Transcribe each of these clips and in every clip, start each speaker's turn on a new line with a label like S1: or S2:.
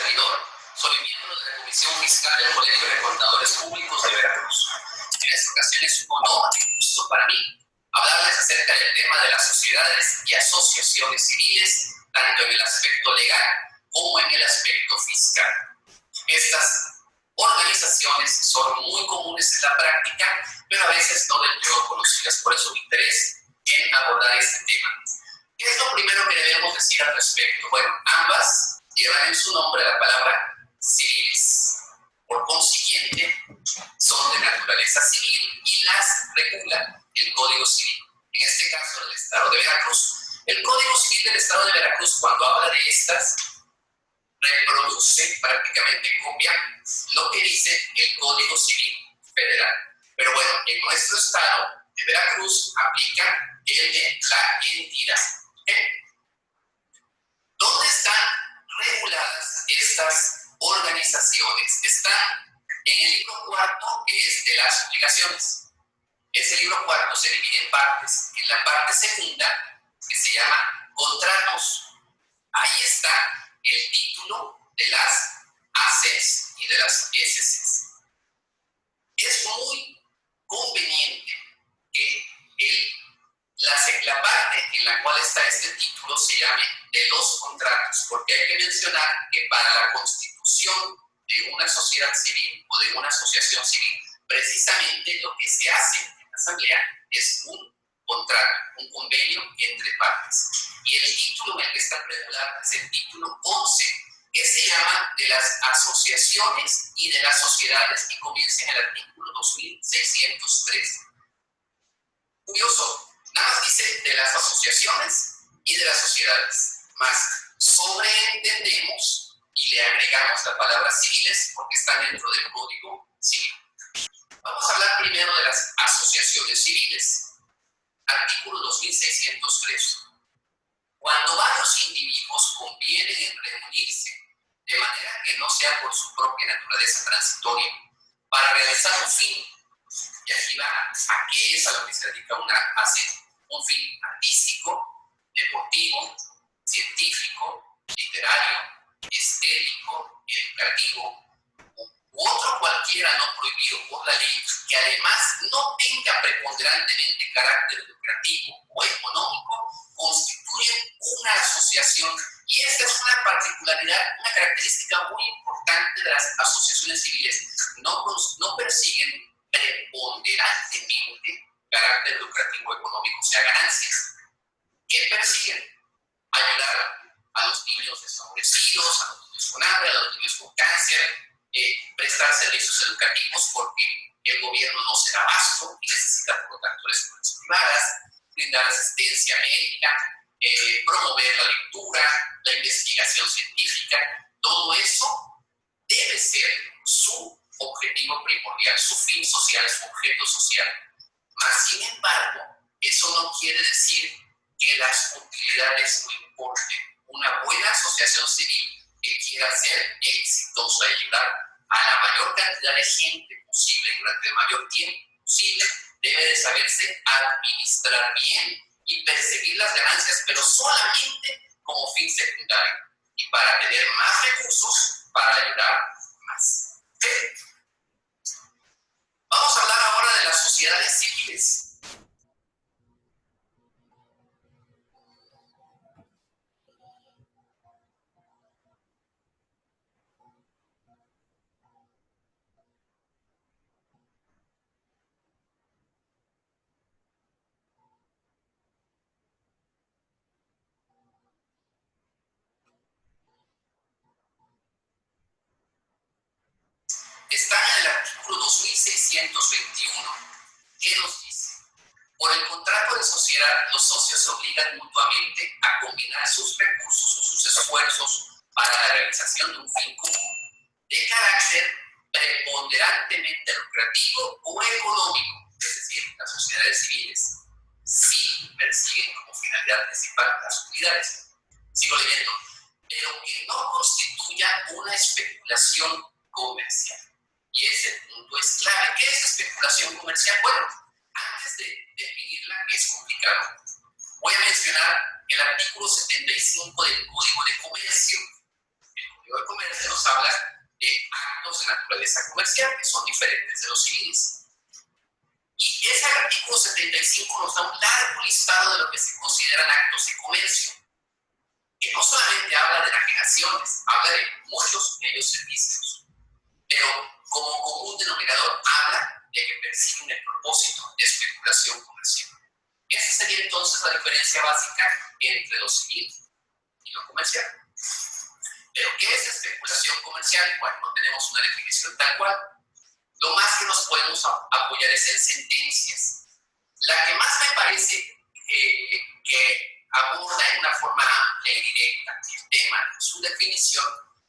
S1: servidor. Soy miembro de la Comisión Fiscal del Colegio de Contadores Públicos de Veracruz. En esta ocasión es un honor y un gusto para mí hablarles acerca del tema de las sociedades y asociaciones civiles, tanto en el aspecto legal como en el aspecto fiscal. Estas organizaciones son muy comunes en la práctica, pero a veces no del todo conocidas. Por eso mi interés en abordar este tema. ¿Qué es lo primero que debemos decir al respecto? Bueno, ambas llevan en su nombre la palabra civiles. Por consiguiente, son de naturaleza civil y las regula el Código Civil. En este caso, del Estado de Veracruz. El Código Civil del Estado de Veracruz, cuando habla de estas, reproduce, prácticamente copia, lo que dice el Código Civil Federal. Pero bueno, en nuestro estado de Veracruz aplica el de la entidad. ¿Dónde están reguladas estas organizaciones? Están en el libro cuarto, que es de las obligaciones. Ese libro cuarto se divide en partes. En la parte segunda, que se llama contratos, ahí está el título de las ACs y de las SCs. Es muy conveniente que la parte en la cual está este título se llame de los contratos, porque hay que mencionar que para la constitución de una sociedad civil o de una asociación civil, precisamente lo que se hace en la asamblea es un contrato, un convenio entre partes. Y el título en el que está regulado es el título 11, que se llama de las asociaciones y de las sociedades, y comienza en el artículo 2603. Curioso, nada más dice de las asociaciones y de las sociedades, más sobreentendemos y le agregamos la palabra civiles porque están dentro del Código Civil. Vamos a hablar primero de las asociaciones civiles. Artículo 2603. Cuando varios individuos convienen en reunirse de manera que no sea por su propia naturaleza transitoria para realizar un fin, y aquí va a qué es a lo que se dedica un fin artístico, deportivo, científico, literario, estético, educativo, u otro cualquiera no prohibido por la ley, que además no tenga preponderantemente carácter lucrativo o económico, constituyen una asociación. Y esta es una particularidad, una característica muy importante de las asociaciones civiles. No persiguen preponderantemente carácter lucrativo o económico, o sea, ganancias. ¿Qué persiguen? Ayudar a los niños desfavorecidos, a los niños con hambre, a los niños con cáncer, prestar servicios educativos porque el gobierno no se da abasto y necesita, por lo tanto, escuelas privadas, brindar asistencia médica, promover la lectura, la investigación científica. Todo eso debe ser su objetivo primordial, su fin social, su objeto social. Mas, sin embargo, eso no quiere decir que las utilidades no importen. Una buena asociación civil que quiera ser exitosa y ayudar a la mayor cantidad de gente posible durante el mayor tiempo posible, debe de saberse administrar bien y perseguir las ganancias, pero solamente como fin secundario y para tener más recursos para ayudar más. Vamos a hablar ahora de las sociedades civiles. Está en el artículo 2621. ¿Qué nos dice? Por el contrato de sociedad, los socios se obligan mutuamente a combinar sus recursos o sus esfuerzos para la realización de un fin común de carácter preponderantemente lucrativo o económico, es decir, las sociedades civiles sí persiguen como finalidad principal las utilidades. Sigo leyendo, pero que no constituya una especulación comercial. Y ese punto es clave. ¿Qué es especulación comercial? Bueno, antes de definirla, que es complicado, voy a mencionar el artículo 75 del Código de Comercio. El Código de Comercio nos habla de actos de naturaleza comercial que son diferentes de los civiles. Y ese artículo 75 nos da un largo listado de lo que se consideran actos de comercio, que no solamente habla de enajenaciones, habla de muchos de ellos servicios, pero como común denominador habla de que persiguen el propósito de especulación comercial. Esa sería entonces la diferencia básica entre lo civil y lo comercial. ¿Pero qué es especulación comercial? Bueno, no tenemos una definición tal cual. Lo más que nos podemos apoyar es en sentencias. La que más me parece que aborda en una forma amplia y directa el tema de su definición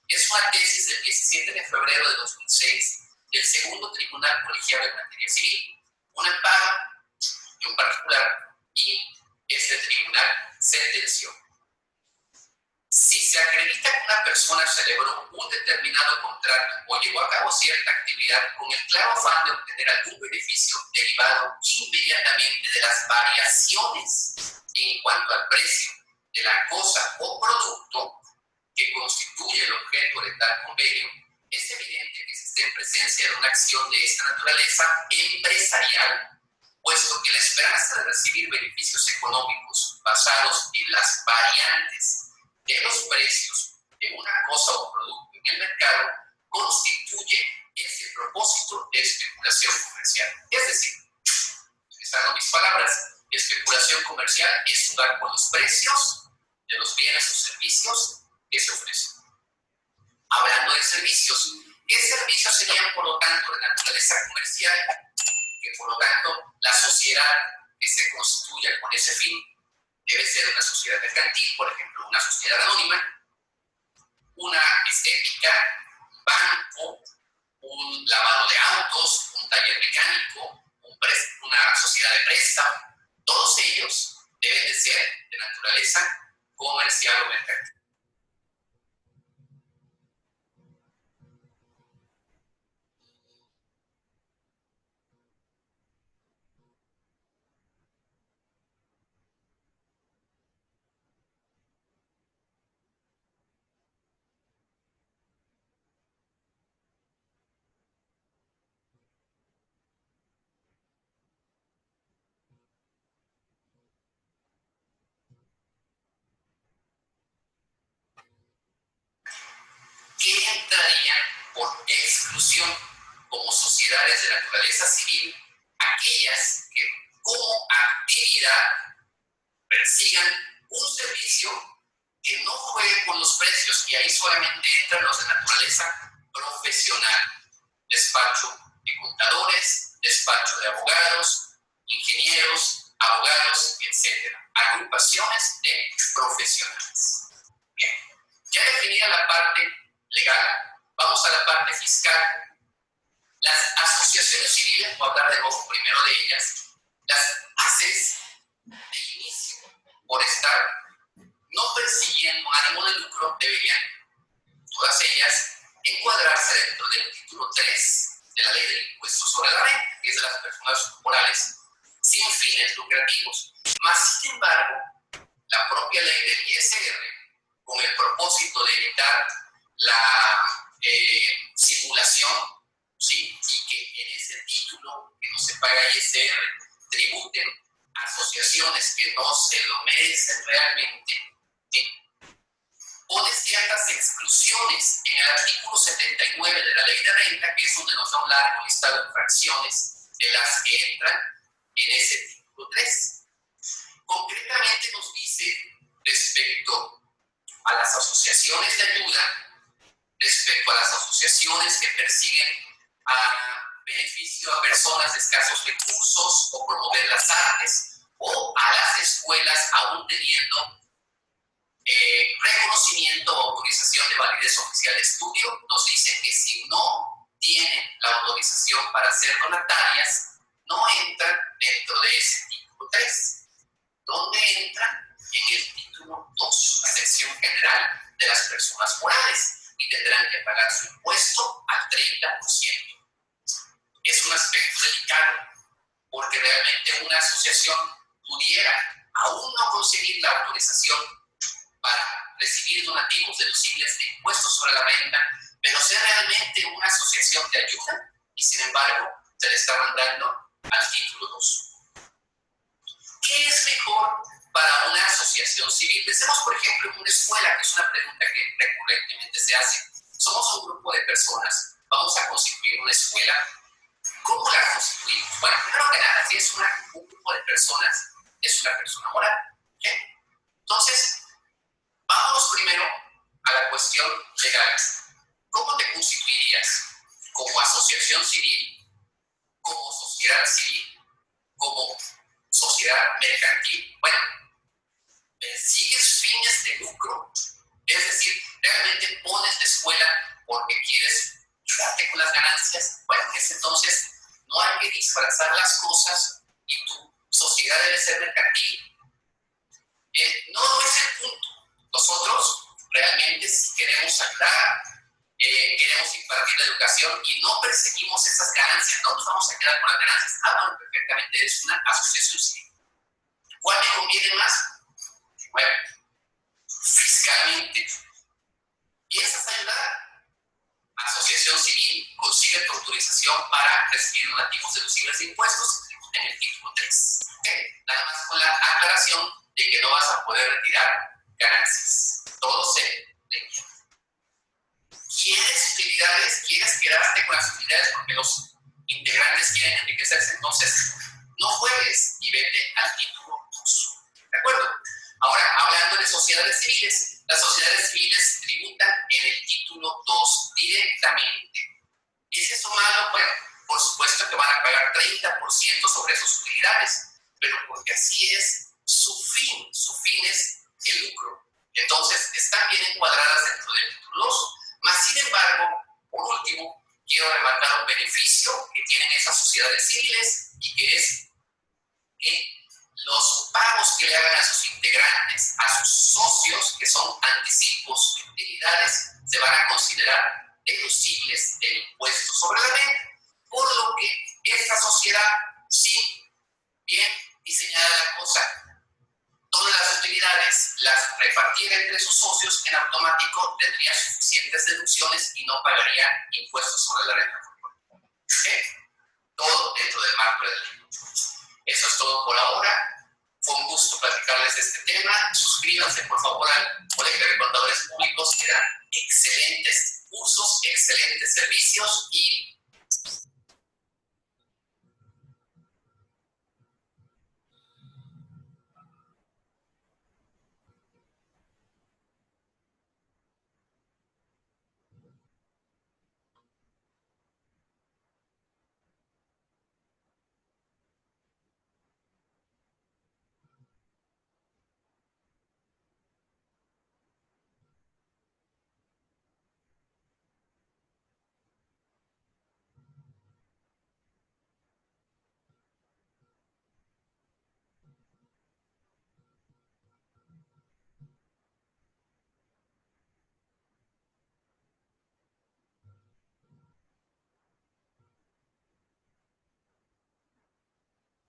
S1: es una tesis del 17 de febrero de 2006 del segundo Tribunal Colegiado en Materia Civil, un amparo de un particular, y este tribunal sentenció: si se acredita que una persona celebró un determinado contrato o llevó a cabo cierta actividad con el claro afán de obtener algún beneficio derivado inmediatamente de las variaciones en cuanto al precio de la cosa o producto que constituye el objeto de tal convenio, es evidente que se esté en presencia de una acción de esta naturaleza empresarial, puesto que la esperanza de recibir beneficios económicos basados en las variantes de los precios de una cosa o producto en el mercado constituye ese propósito de especulación comercial. Es decir, utilizando mis palabras, especulación comercial es jugar con los precios de los bienes o servicios que se ofrecen. Hablando de servicios, ¿qué servicios serían, por lo tanto, de naturaleza comercial? Que, por lo tanto, la sociedad que se constituya con ese fin debe ser una sociedad mercantil, por ejemplo, una sociedad anónima, una estética, un banco, un lavado de autos, un taller mecánico, una sociedad de préstamo. Todos ellos deben de ser de naturaleza comercial o mercantil. ¿Qué entraría por exclusión como sociedades de naturaleza civil? Aquellas que como actividad persigan un servicio que no juegue con los precios, y ahí solamente entran los de naturaleza profesional: despacho de contadores, despacho de abogados, ingenieros, abogados, etc. Agrupaciones de profesionales. Bien, ya definida la parte legal, vamos a la parte fiscal. Las asociaciones civiles, voy a hablar de dos primero de ellas, las ACES de inicio, por estar no persiguiendo ánimo de lucro, deberían todas ellas encuadrarse dentro del título 3 de la ley del impuesto sobre la renta, que es de las personas morales sin fines lucrativos. Mas, sin embargo, la propia ley del ISR, con el propósito de evitar la simulación, ¿sí?, y que en ese título que no se paga ISR tributen asociaciones que no se lo merecen realmente, ¿sí?, pone ciertas exclusiones en el artículo 79 de la ley de renta, que es donde nos da un largo listado de fracciones de las que entran en ese título 3. Concretamente nos dice respecto a las asociaciones de ayuda, respecto a las asociaciones que persiguen a beneficio a personas de escasos recursos o promover las artes, o a las escuelas aún teniendo reconocimiento o autorización de validez oficial de estudio. Nos dicen que si no tienen la autorización para ser donatarias, no entran dentro de ese título 3. ¿Dónde entran? En el título 2, la sección general de las personas morales, y tendrán que pagar su impuesto al 30%. Es un aspecto delicado, porque realmente una asociación pudiera aún no conseguir la autorización para recibir donativos deducibles de impuestos sobre la renta, pero ser realmente una asociación de ayuda y sin embargo se le está mandando al título 2. ¿Qué es mejor para una asociación civil? Pensemos, por ejemplo, en una escuela, que es una pregunta que recurrentemente se hace. Somos un grupo de personas, vamos a constituir una escuela. ¿Cómo la constituimos? Bueno, primero que nada, si es un grupo de personas, es una persona moral. ¿Okay? Entonces, vámonos primero a la cuestión legal. ¿Cómo te constituirías? ¿Como asociación civil? ¿Como sociedad civil? ¿Como sociedad mercantil? Bueno, ¿persigues fines de lucro? Es decir, ¿realmente pones la escuela porque quieres ayudarte con las ganancias? Bueno, en ese entonces no hay que disfrazar las cosas y tu sociedad debe ser mercantil. No es el punto. Nosotros realmente si queremos ayudar, queremos impartir la educación y no perseguimos esas ganancias, no nos vamos a quedar con las ganancias. Hablan perfectamente, es una asociación civil. ¿Cuál me conviene más? Bueno, fiscalmente. ¿Piensas ayudar? Asociación civil consigue tu autorización para recibir donativos deducibles de impuestos en el título 3. ¿Okay? Nada más con la aclaración de que no vas a poder retirar ganancias. Todo se limpia. ¿Quieres utilidades? ¿Quieres quedarte con las utilidades porque los integrantes quieren enriquecerse? Entonces, no juegues y vete al título 2. ¿De acuerdo? Ahora, hablando de sociedades civiles, las sociedades civiles tributan en el título 2 directamente. ¿Es eso malo? Bueno, por supuesto que van a pagar 30% sobre sus utilidades, pero porque así es su fin es el lucro. Entonces, están bien encuadradas dentro del título 2, mas sin embargo, por último, quiero remarcar un beneficio que tienen esas sociedades civiles y que es que los pagos que le hagan a sus integrantes, a sus socios, que son anticipos de utilidades, se van a considerar deducibles del impuesto sobre la renta. Por lo que esta sociedad, sí, bien diseñada la cosa, todas las utilidades las repartiera entre sus socios, en automático tendría suficientes deducciones y no pagaría impuestos sobre la renta. ¿Okay? Todo dentro del marco de la ley. Eso es todo por ahora. Fue un gusto platicarles de este tema. Suscríbanse, por favor, al Colegio de Contadores Públicos, que dan excelentes cursos, excelentes servicios y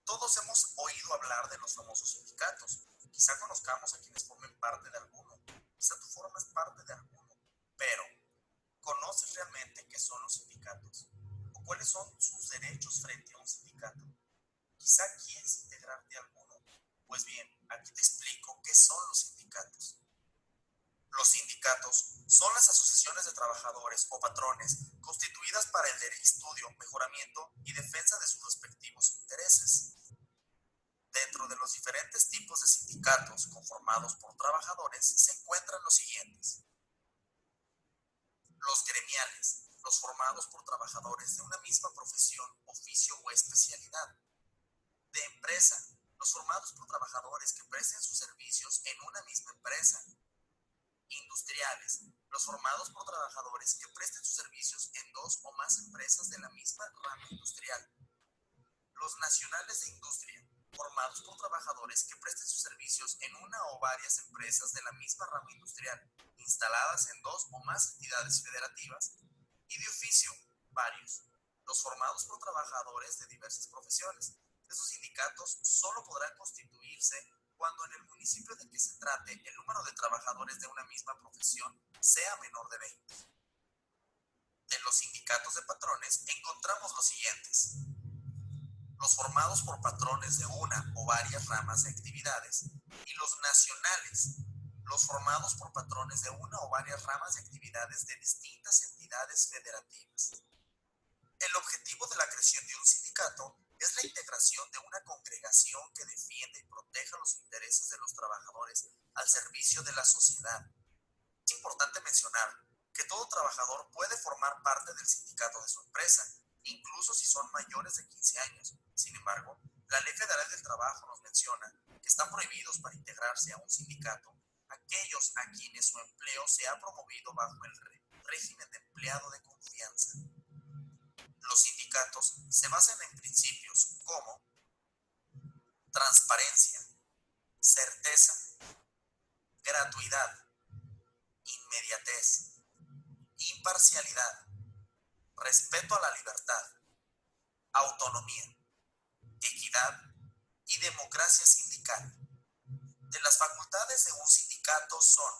S2: Todos hemos oído hablar de los famosos sindicatos. Quizá conozcamos a quienes formen parte de alguno. Quizá tú formas parte de alguno. Pero, ¿conoces realmente qué son los sindicatos? ¿O cuáles son sus derechos frente a un sindicato? Quizá quieres integrarte a alguno. Pues bien, aquí te explico qué son los sindicatos. Los sindicatos son las asociaciones de trabajadores o patrones constituidas para el estudio, mejoramiento y defensa de sus respectivos intereses. Dentro de los diferentes tipos de sindicatos conformados por trabajadores se encuentran los siguientes. Los gremiales, los formados por trabajadores de una misma profesión, oficio o especialidad. De empresa, los formados por trabajadores que presten sus servicios en una misma empresa. Industriales, los formados por trabajadores que presten sus servicios en dos o más empresas de la misma rama industrial. Los nacionales de industria, formados por trabajadores que presten sus servicios en una o varias empresas de la misma rama industrial, instaladas en dos o más entidades federativas. Y de oficio, varios, los formados por trabajadores de diversas profesiones. Esos sindicatos solo podrán constituirse cuando en el municipio de que se trate el número de trabajadores de una misma profesión sea menor de 20. En los sindicatos de patrones encontramos los siguientes: los formados por patrones de una o varias ramas de actividades, y los nacionales, los formados por patrones de una o varias ramas de actividades de distintas entidades federativas. El objetivo de la creación de un sindicato es la integración de una congregación que defiende y proteja los intereses de los trabajadores al servicio de la sociedad. Es importante mencionar que todo trabajador puede formar parte del sindicato de su empresa, incluso si son mayores de 15 años. Sin embargo, la Ley Federal del Trabajo nos menciona que están prohibidos para integrarse a un sindicato aquellos a quienes su empleo se ha promovido bajo el régimen de empleado de confianza. Los sindicatos se basan en principios como transparencia, certeza, gratuidad, inmediatez, imparcialidad, respeto a la libertad, autonomía, equidad y democracia sindical. De las facultades de un sindicato son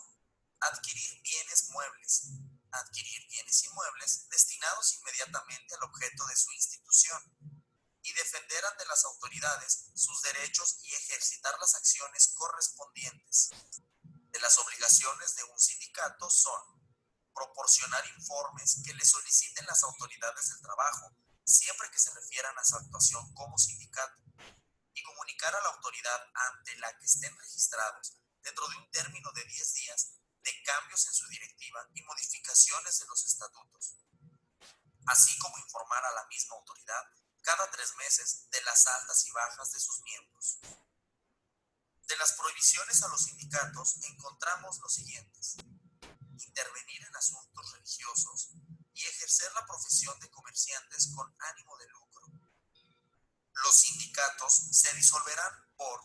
S2: adquirir bienes muebles, adquirir bienes inmuebles destinados inmediatamente al objeto de su institución y defender ante las autoridades sus derechos y ejercitar las acciones correspondientes. De las obligaciones de un sindicato son proporcionar informes que le soliciten las autoridades del trabajo, siempre que se refieran a su actuación como sindicato, y comunicar a la autoridad ante la que estén registrados, dentro de un término de 10 días, de cambios en su directiva y modificaciones de los estatutos, así como informar a la misma autoridad cada 3 meses de las altas y bajas de sus miembros. De las prohibiciones a los sindicatos encontramos los siguientes: intervenir en asuntos religiosos y ejercer la profesión de comerciantes con ánimo de lucro. Los sindicatos se disolverán por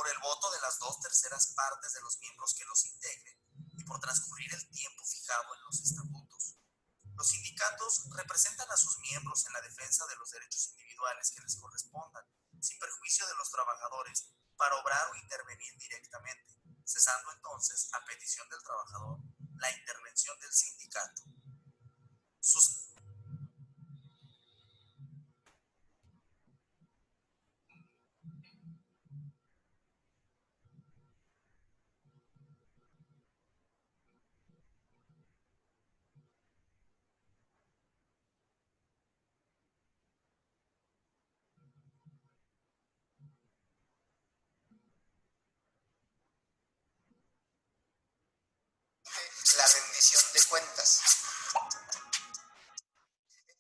S2: el voto de las 2/3 partes de los miembros que los integren y por transcurrir el tiempo fijado en los estatutos. Los sindicatos representan a sus miembros en la defensa de los derechos individuales que les correspondan, sin perjuicio de los trabajadores, para obrar o intervenir directamente, cesando entonces, a petición del trabajador, la intervención del sindicato. La rendición de cuentas,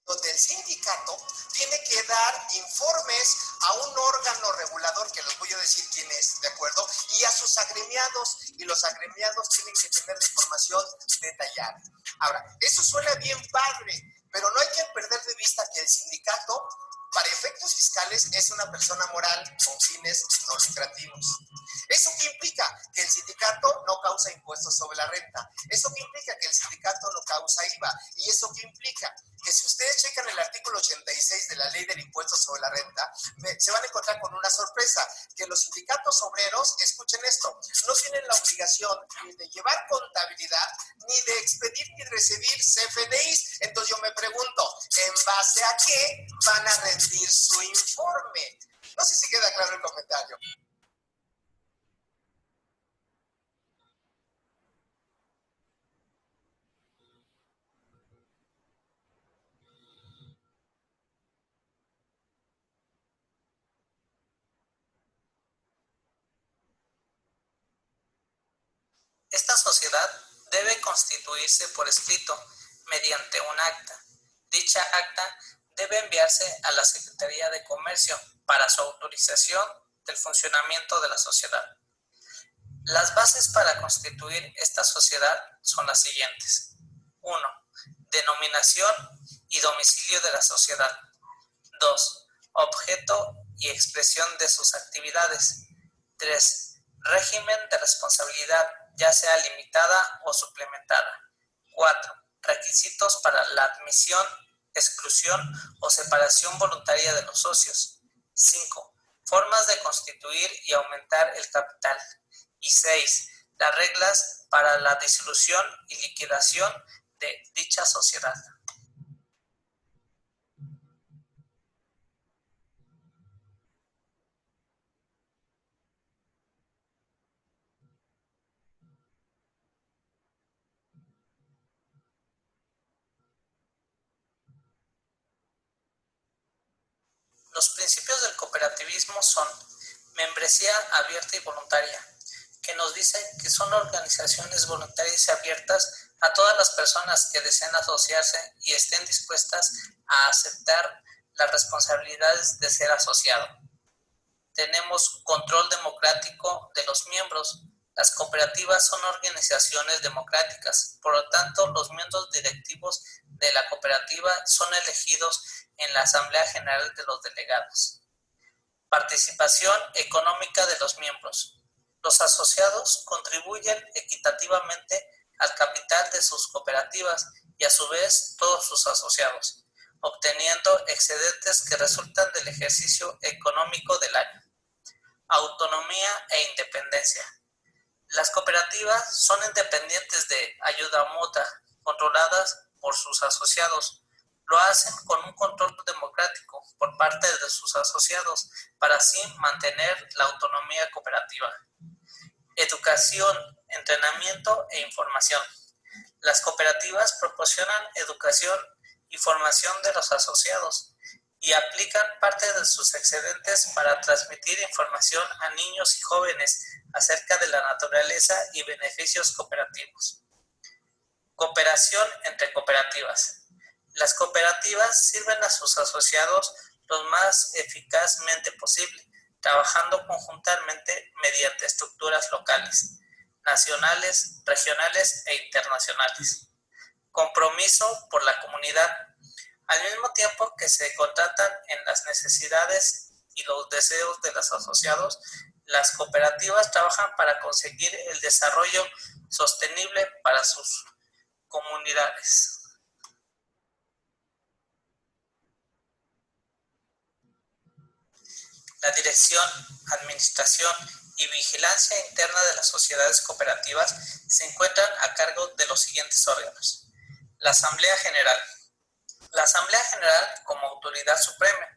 S2: donde el sindicato tiene que dar informes a un órgano regulador, que les voy a decir quién es, ¿de acuerdo? Y a sus agremiados, y los agremiados tienen que tener la información detallada. Ahora, eso suena bien padre, pero no hay que perder de vista que el sindicato, para efectos fiscales, es una persona moral con fines no lucrativos. ¿Eso qué implica? Que el sindicato no causa impuestos sobre la renta. ¿Eso qué implica? Que el sindicato no causa IVA. ¿Y eso qué implica? Que si ustedes checan el artículo 86 de la Ley del Impuesto sobre la Renta, se van a encontrar con una sorpresa, que los sindicatos obreros, escuchen esto, no tienen la obligación ni de llevar contabilidad, ni de expedir ni recibir CFDIs. Entonces yo me pregunto, ¿en base a qué van a rendir su informe? No sé si queda claro el comentario.
S3: Esta sociedad debe constituirse por escrito mediante un acta. Dicha acta debe enviarse a la Secretaría de Comercio para su autorización del funcionamiento de la sociedad. Las bases para constituir esta sociedad son las siguientes. 1. Denominación y domicilio de la sociedad. 2. Objeto y expresión de sus actividades. 3. Régimen de responsabilidad, ya sea limitada o suplementada. 4. Requisitos para la admisión, exclusión o separación voluntaria de los socios. 5. Formas de constituir y aumentar el capital. Y 6. Las reglas para la disolución y liquidación de dicha sociedad. Los principios del cooperativismo son membresía abierta y voluntaria, que nos dicen que son organizaciones voluntarias y abiertas a todas las personas que deseen asociarse y estén dispuestas a aceptar las responsabilidades de ser asociado. Tenemos control democrático de los miembros. Las cooperativas son organizaciones democráticas, por lo tanto, los miembros directivos de la cooperativa son elegidos en la Asamblea General de los Delegados. Participación económica de los miembros. Los asociados contribuyen equitativamente al capital de sus cooperativas y a su vez todos sus asociados, obteniendo excedentes que resultan del ejercicio económico del año. Autonomía e independencia. Las cooperativas son independientes de ayuda mutua, controladas por sus asociados. Lo hacen con un control democrático por parte de sus asociados para así mantener la autonomía cooperativa. Educación, entrenamiento e información. Las cooperativas proporcionan educación y formación de los asociados y aplican parte de sus excedentes para transmitir información a niños y jóvenes acerca de la naturaleza y beneficios cooperativos. Cooperación entre cooperativas. Las cooperativas sirven a sus asociados lo más eficazmente posible, trabajando conjuntamente mediante estructuras locales, nacionales, regionales e internacionales. Compromiso por la comunidad. Al mismo tiempo que se contratan en las necesidades y los deseos de los asociados, las cooperativas trabajan para conseguir el desarrollo sostenible para sus comunidades. La dirección, administración y vigilancia interna de las sociedades cooperativas se encuentran a cargo de los siguientes órganos. La Asamblea General. La Asamblea General como autoridad suprema,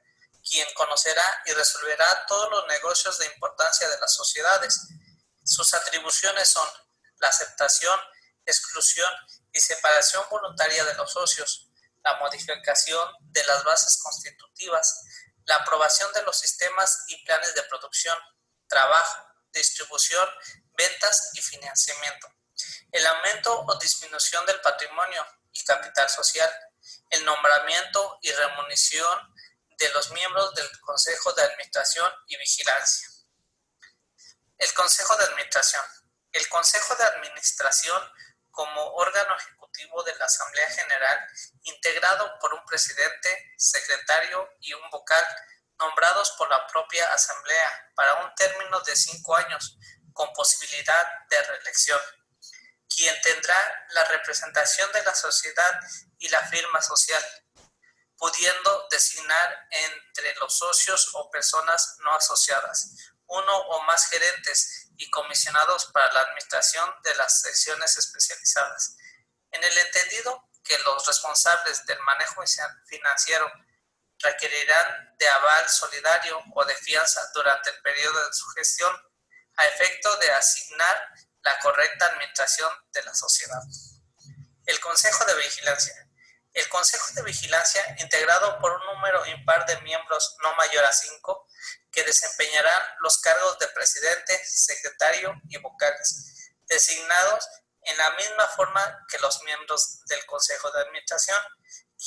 S3: quien conocerá y resolverá todos los negocios de importancia de las sociedades. Sus atribuciones son la aceptación, exclusión y separación voluntaria de los socios, la modificación de las bases constitutivas, la aprobación de los sistemas y planes de producción, trabajo, distribución, ventas y financiamiento, el aumento o disminución del patrimonio y capital social, el nombramiento y remuneración de los miembros del Consejo de Administración y Vigilancia. El Consejo de Administración. El Consejo de Administración como órgano ejecutivo de la Asamblea General, integrado por un presidente, secretario y un vocal, nombrados por la propia Asamblea para un término de 5 años, con posibilidad de reelección, quien tendrá la representación de la sociedad y la firma social, pudiendo designar entre los socios o personas no asociadas, uno o más gerentes y comisionados para la administración de las secciones especializadas, en el entendido que los responsables del manejo financiero requerirán de aval solidario o de fianza durante el periodo de su gestión, a efecto de asignar la correcta administración de la sociedad. El Consejo de Vigilancia. El Consejo de Vigilancia, integrado por un número impar de miembros no mayor a 5, que desempeñarán los cargos de presidente, secretario y vocales, designados en la misma forma que los miembros del Consejo de Administración,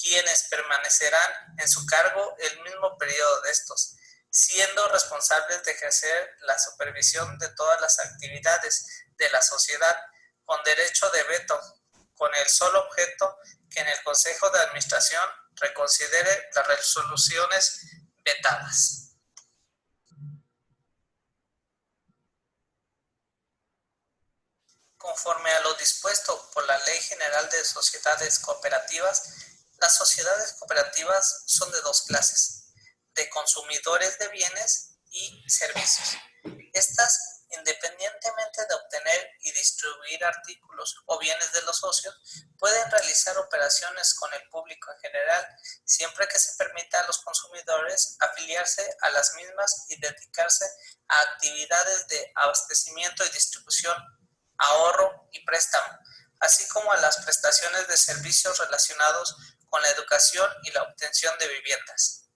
S3: quienes permanecerán en su cargo el mismo periodo de estos, siendo responsables de ejercer la supervisión de todas las actividades de la sociedad con derecho de veto, con el solo objeto que en el Consejo de Administración reconsidere las resoluciones vetadas. Conforme a lo dispuesto por la Ley General de Sociedades Cooperativas, las sociedades cooperativas son de dos clases: de consumidores de bienes y servicios. Estas, independientemente de obtener y distribuir artículos o bienes de los socios, pueden realizar operaciones con el público en general, siempre que se permita a los consumidores afiliarse a las mismas y dedicarse a actividades de abastecimiento y distribución, ahorro y préstamo, así como a las prestaciones de servicios relacionados con la educación y la obtención de viviendas.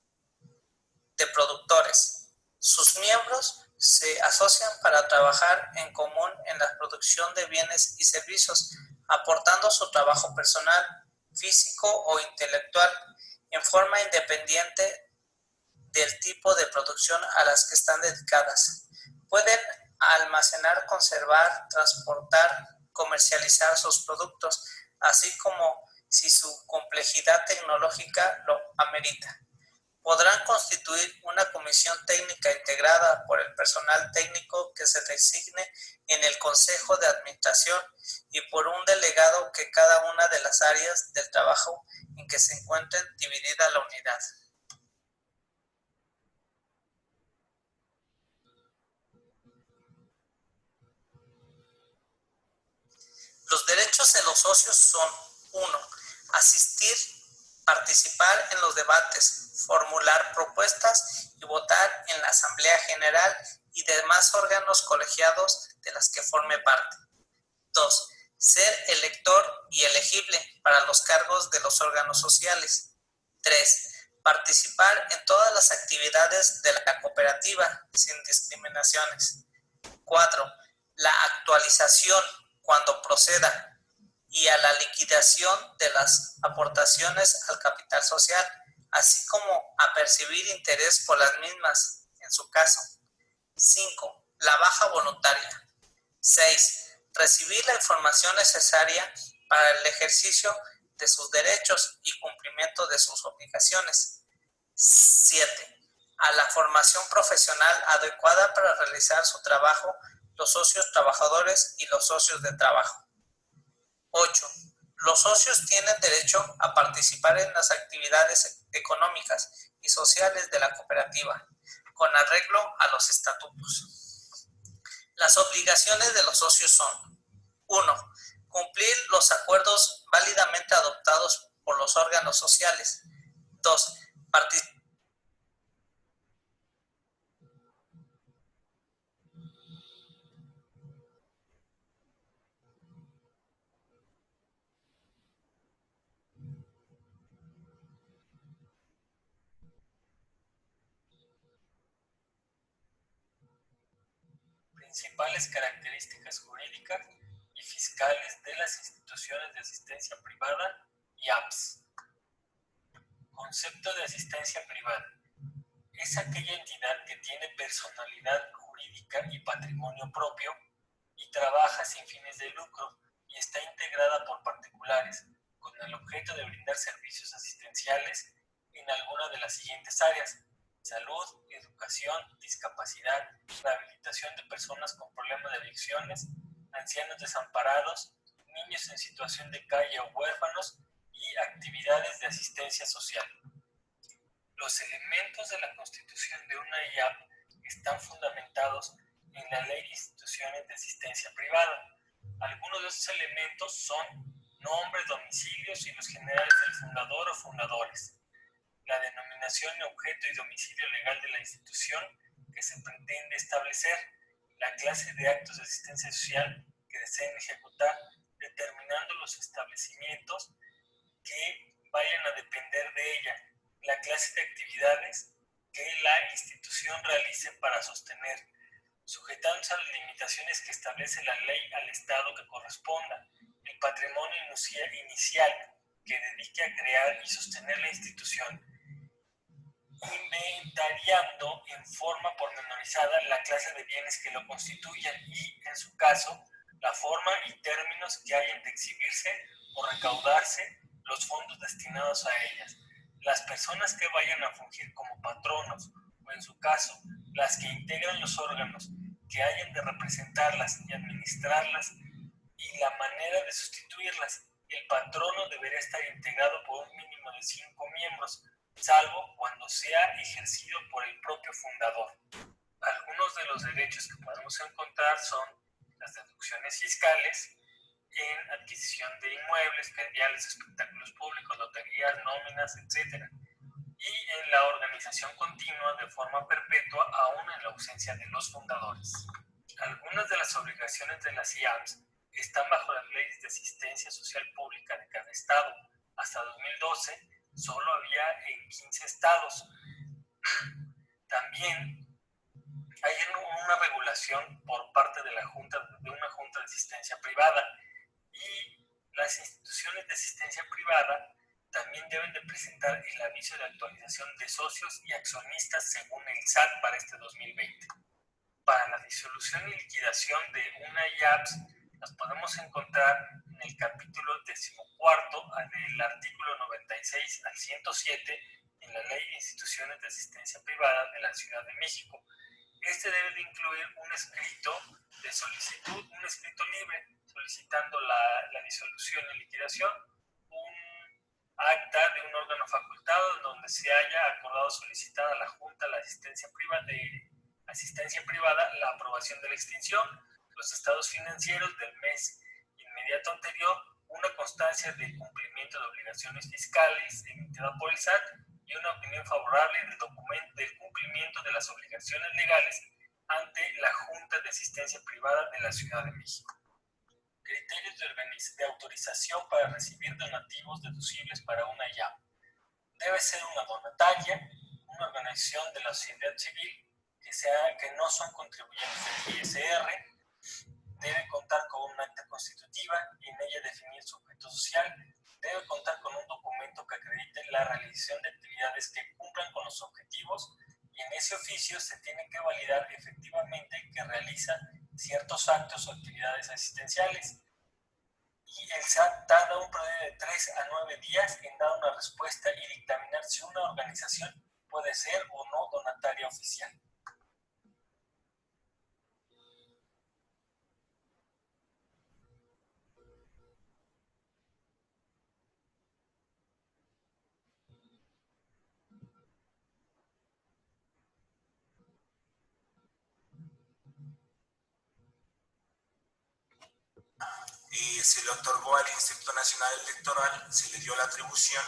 S3: De productores. Sus miembros se asocian para trabajar en común en la producción de bienes y servicios, aportando su trabajo personal, físico o intelectual en forma independiente del tipo de producción a las que están dedicadas. Pueden almacenar, conservar, transportar, comercializar sus productos, así como si su complejidad tecnológica lo amerita. Podrán constituir una comisión técnica integrada por el personal técnico que se designe en el Consejo de Administración y por un delegado que cada una de las áreas del trabajo en que se encuentren dividida la unidad. Los derechos de los socios son: 1. Asistir, participar en los debates, formular propuestas y votar en la Asamblea General y demás órganos colegiados de las que forme parte. 2. Ser elector y elegible para los cargos de los órganos sociales. 3. Participar en todas las actividades de la cooperativa sin discriminaciones. 4. La actualización, cuando proceda, y a la liquidación de las aportaciones al capital social, así como a percibir interés por las mismas, en su caso. 5. La baja voluntaria. 6. Recibir la información necesaria para el ejercicio de sus derechos y cumplimiento de sus obligaciones. 7. A la formación profesional adecuada para realizar su trabajo, los socios trabajadores y los socios de trabajo. 8. Los socios tienen derecho a participar en las actividades económicas y sociales de la cooperativa, con arreglo a los estatutos. Las obligaciones de los socios son: 1. Cumplir los acuerdos válidamente adoptados por los órganos sociales. 2. Participar principales características jurídicas y fiscales de las instituciones de asistencia privada y APS. Concepto de asistencia privada. Es aquella entidad que tiene personalidad jurídica y patrimonio propio y trabaja sin fines de lucro y está integrada por particulares con el objeto de brindar servicios asistenciales en alguna de las siguientes áreas: salud, educación, discapacidad, rehabilitación de personas con problemas de adicciones, ancianos desamparados, niños en situación de calle o huérfanos y actividades de asistencia social. Los elementos de la constitución de una IAP están fundamentados en la Ley de Instituciones de Asistencia Privada. Algunos de estos elementos son nombre, domicilios y los generales del fundador o fundadores, la denominación, objeto y domicilio legal de la institución que se pretende establecer, la clase de actos de asistencia social que deseen ejecutar, determinando los establecimientos que vayan a depender de ella, la clase de actividades que la institución realice para sostener, sujetándose a las limitaciones que establece la ley al estado que corresponda, el patrimonio inicial que dedique a crear y sostener la institución, inventariando en forma pormenorizada la clase de bienes que lo constituyan y, en su caso, la forma y términos que hayan de exhibirse o recaudarse los fondos destinados a ellas, las personas que vayan a fungir como patronos o, en su caso, las que integran los órganos que hayan de representarlas y administrarlas y la manera de sustituirlas. El patrono deberá estar integrado por un mínimo de 5 miembros, salvo cuando sea ejercido por el propio fundador.
S4: los derechos que podemos encontrar son las deducciones fiscales en adquisición de inmuebles, prediales, espectáculos públicos, loterías, nóminas, etc. Y en la organización continua de forma perpetua, aún en la ausencia de los fundadores. Algunas de las obligaciones de las IAMS están bajo las leyes de asistencia social pública de cada estado. Hasta 2012 solo había en 15 estados. También hay una regulación por parte de una junta de asistencia privada, y las instituciones de asistencia privada también deben de presentar el aviso de actualización de socios y accionistas según el SAT para este 2020. Para la disolución y liquidación de una IAPS las podemos encontrar en el capítulo 14 del artículo 96 al 107 en la Ley de Instituciones de Asistencia Privada de la Ciudad de México. Este debe de incluir un escrito de solicitud, un escrito libre solicitando la disolución y liquidación, un acta de un órgano facultado donde se haya acordado solicitar a la Junta de Asistencia Privada la aprobación de la extinción, los estados financieros del mes inmediato anterior, una constancia de cumplimiento de obligaciones fiscales emitida por el SAT y una opinión favorable del cumplimiento de las obligaciones legales ante la Junta de Asistencia Privada de la Ciudad de México. Criterios de autorización para recibir donativos deducibles para una IAM. Debe ser una donataria, una organización de la sociedad civil que no son contribuyentes del ISR, debe contar con un acta constitutiva y en ella definir su objeto social, debe contar con un documento que acredite la realización de actividades que cumplan con los objetivos, y en ese oficio se tiene que validar efectivamente que realiza ciertos actos o actividades asistenciales. Y el SAT tarda un promedio de 3 a 9 días en dar una respuesta y dictaminar si una organización puede ser o no donataria oficial.
S2: Se le otorgó al Instituto Nacional Electoral, se le dio la atribución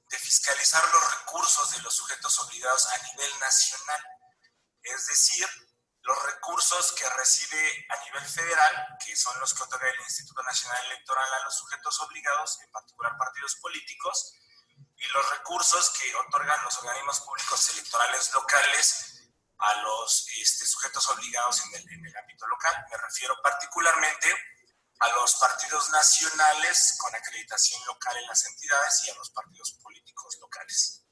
S2: de fiscalizar los recursos de los sujetos obligados a nivel nacional, es decir, los recursos que recibe a nivel federal, que son los que otorga el Instituto Nacional Electoral a los sujetos obligados, en particular partidos políticos, y los recursos que otorgan los organismos públicos electorales locales a los sujetos obligados en el ámbito local. Me refiero particularmente a los partidos nacionales con acreditación local en las entidades y a los partidos políticos locales.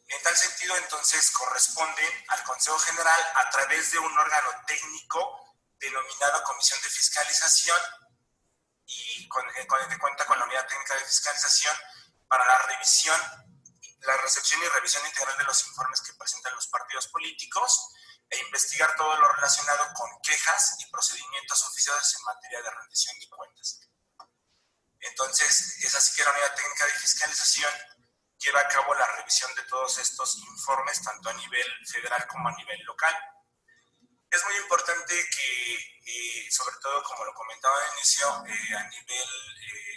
S2: En tal sentido, entonces, corresponde al Consejo General, a través de un órgano técnico denominado Comisión de Fiscalización, y que cuenta con la Unidad Técnica de Fiscalización para la revisión, la recepción y revisión integral de los informes que presentan los partidos políticos e investigar todo lo relacionado con quejas y procedimientos oficiosos en materia de rendición de cuentas. Entonces, es así que la Unidad Técnica de Fiscalización lleva a cabo la revisión de todos estos informes, tanto a nivel federal como a nivel local. Es muy importante que, sobre todo, como lo comentaba al inicio, a nivel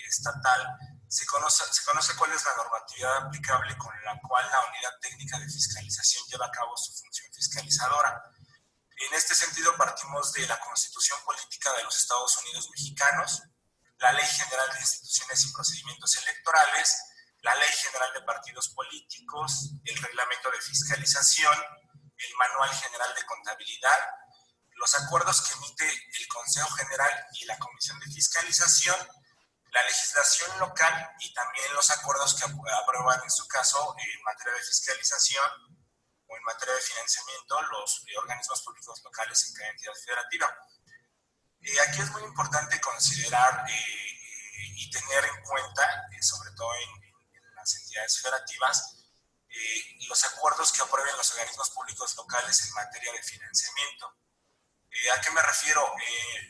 S2: estatal, se conoce cuál es la normatividad aplicable con la cual la Unidad Técnica de Fiscalización lleva a cabo su función fiscalizadora. En este sentido, partimos de la Constitución Política de los Estados Unidos Mexicanos, la Ley General de Instituciones y Procedimientos Electorales, la Ley General de Partidos Políticos, el Reglamento de Fiscalización, el Manual General de Contabilidad, los acuerdos que emite el Consejo General y la Comisión de Fiscalización, la legislación local y también los acuerdos que aprueban, en su caso, en materia de fiscalización o en materia de financiamiento, los organismos públicos locales en cada entidad federativa. Aquí es muy importante considerar y tener en cuenta, sobre todo en las entidades federativas, los acuerdos que aprueben los organismos públicos locales en materia de financiamiento. ¿A qué me refiero?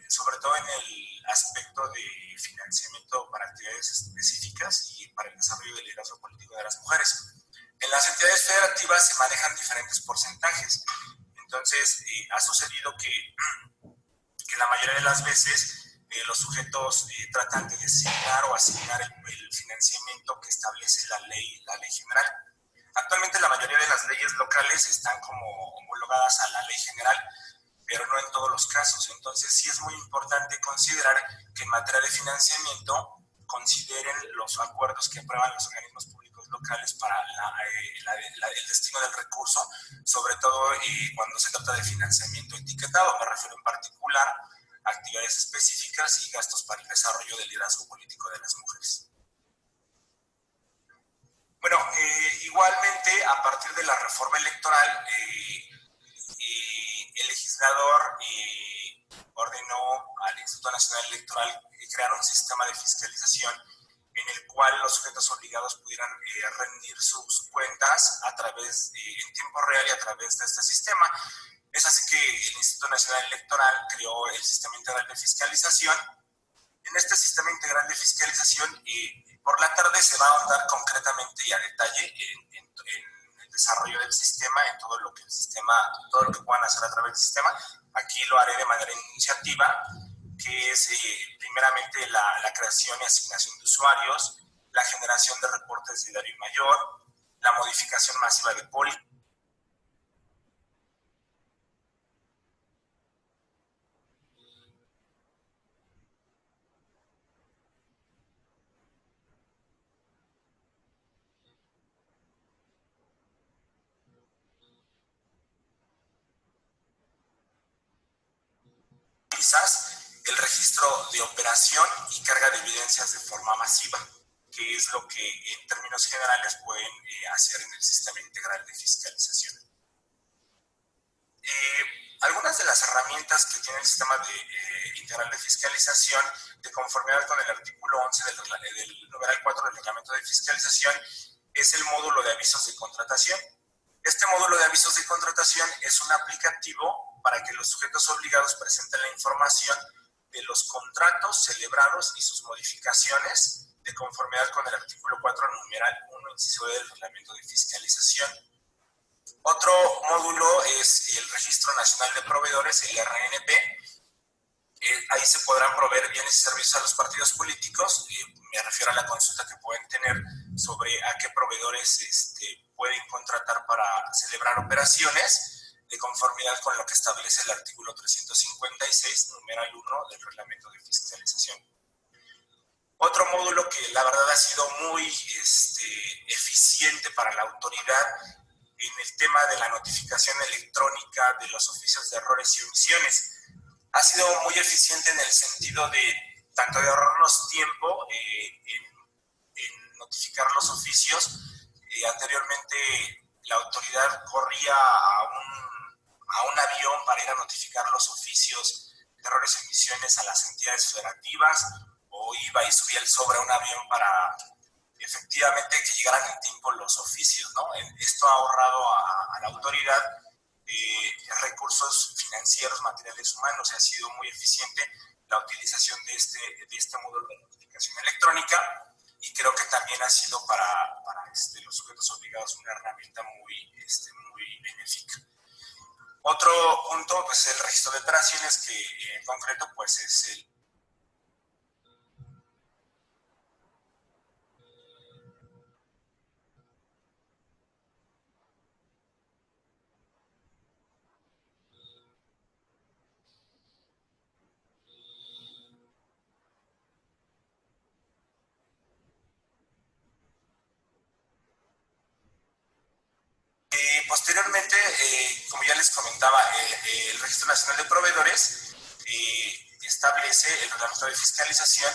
S2: Sobre todo en el aspecto de financiamiento para actividades específicas y para el desarrollo del liderazgo político de las mujeres. En las entidades federativas se manejan diferentes porcentajes. Entonces, ha sucedido que la mayoría de las veces los sujetos tratan de designar o asignar el financiamiento que establece la ley general. Actualmente la mayoría de las leyes locales están como homologadas a la ley general, pero no en todos los casos. Entonces sí es muy importante considerar que en materia de financiamiento consideren los acuerdos que aprueban los organismos públicos locales para el destino del recurso, sobre todo cuando se trata de financiamiento etiquetado. Me refiero en particular a actividades específicas y gastos para el desarrollo del liderazgo político de las mujeres. Bueno, igualmente, a partir de la reforma electoral, el legislador ordenó al Instituto Nacional Electoral crear un sistema de fiscalización en el cual los sujetos obligados pudieran rendir sus cuentas a través, en tiempo real y a través de este sistema. Es así que el Instituto Nacional Electoral creó el Sistema Integral de Fiscalización. En este Sistema Integral de Fiscalización, por la tarde se va a ahondar concretamente y a detalle en el desarrollo del sistema, en todo lo que puedan hacer a través del sistema. Aquí lo haré de manera enunciativa, que es primeramente la creación y asignación de usuarios, la generación de reportes de diario mayor, la modificación masiva de pólizas, el registro de operación y carga de evidencias de forma masiva, que es lo que en términos generales pueden hacer en el Sistema Integral de Fiscalización. Algunas de las herramientas que tiene el Sistema Integral de Fiscalización, de conformidad con el artículo 11 del numeral 4 del Reglamento de Fiscalización, es el módulo de avisos de contratación. Este módulo de avisos de contratación es un aplicativo para que los sujetos obligados presenten la información de los contratos celebrados y sus modificaciones de conformidad con el artículo 4, numeral 1, inciso D del Reglamento de Fiscalización. Otro módulo es el Registro Nacional de Proveedores, el RNP. Ahí se podrán proveer bienes y servicios a los partidos políticos. Me refiero a la consulta que pueden tener sobre a qué proveedores pueden contratar para celebrar operaciones de conformidad con lo que establece el artículo 356, numeral 1 del Reglamento de Fiscalización. Otro módulo que la verdad ha sido muy eficiente para la autoridad en el tema de la notificación electrónica de los oficios de errores y omisiones. Ha sido muy eficiente en el sentido de tanto de ahorrarnos tiempo en notificar los oficios. Anteriormente la autoridad corría a un avión para ir a notificar los oficios de errores y omisiones a las entidades federativas, o iba y subía el sobre a un avión para efectivamente que llegaran en tiempo los oficios, ¿no? Esto ha ahorrado a la autoridad recursos financieros, materiales humanos, y ha sido muy eficiente la utilización de este módulo de notificación electrónica, y creo que también ha sido para los sujetos obligados una herramienta muy benéfica. Otro punto, pues el registro de operaciones, que en concreto pues es el posteriormente, como ya les comentaba, el Registro Nacional de Proveedores establece el reglamento de fiscalización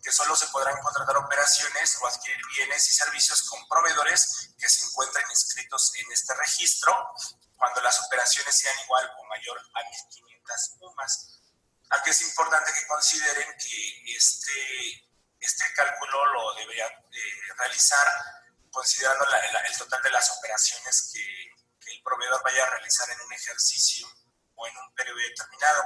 S2: que solo se podrán contratar operaciones o adquirir bienes y servicios con proveedores que se encuentren inscritos en este registro cuando las operaciones sean igual o mayor a 1.500 UMAS. Aquí es importante que consideren que este cálculo lo deberían realizar considerando el total de las operaciones que el proveedor vaya a realizar en un ejercicio
S5: o en un periodo determinado.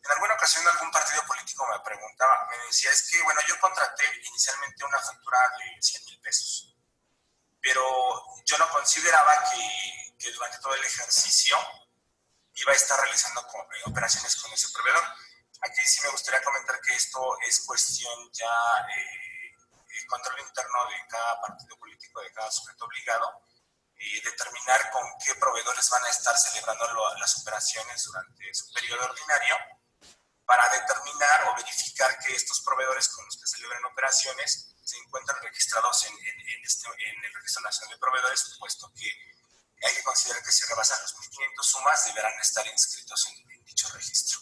S5: En alguna ocasión algún partido político me decía, es que, bueno, yo contraté inicialmente una factura de 100,000 pesos, pero yo no consideraba que durante todo el ejercicio iba a estar realizando operaciones con ese proveedor. Aquí sí me gustaría comentar que esto es cuestión ya control interno de cada partido político, de cada sujeto obligado, y determinar con qué proveedores van a estar celebrando las operaciones durante su periodo ordinario, para determinar o verificar que estos proveedores con los que celebran operaciones se encuentran registrados en el Registro Nacional de Proveedores, puesto que hay que considerar que si rebasan los 1.500 sumas deberán estar inscritos en dicho registro.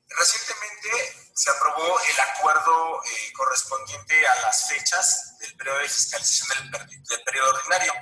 S5: Recientemente se aprobó el acuerdo correspondiente a las fechas del periodo de fiscalización del periodo ordinario.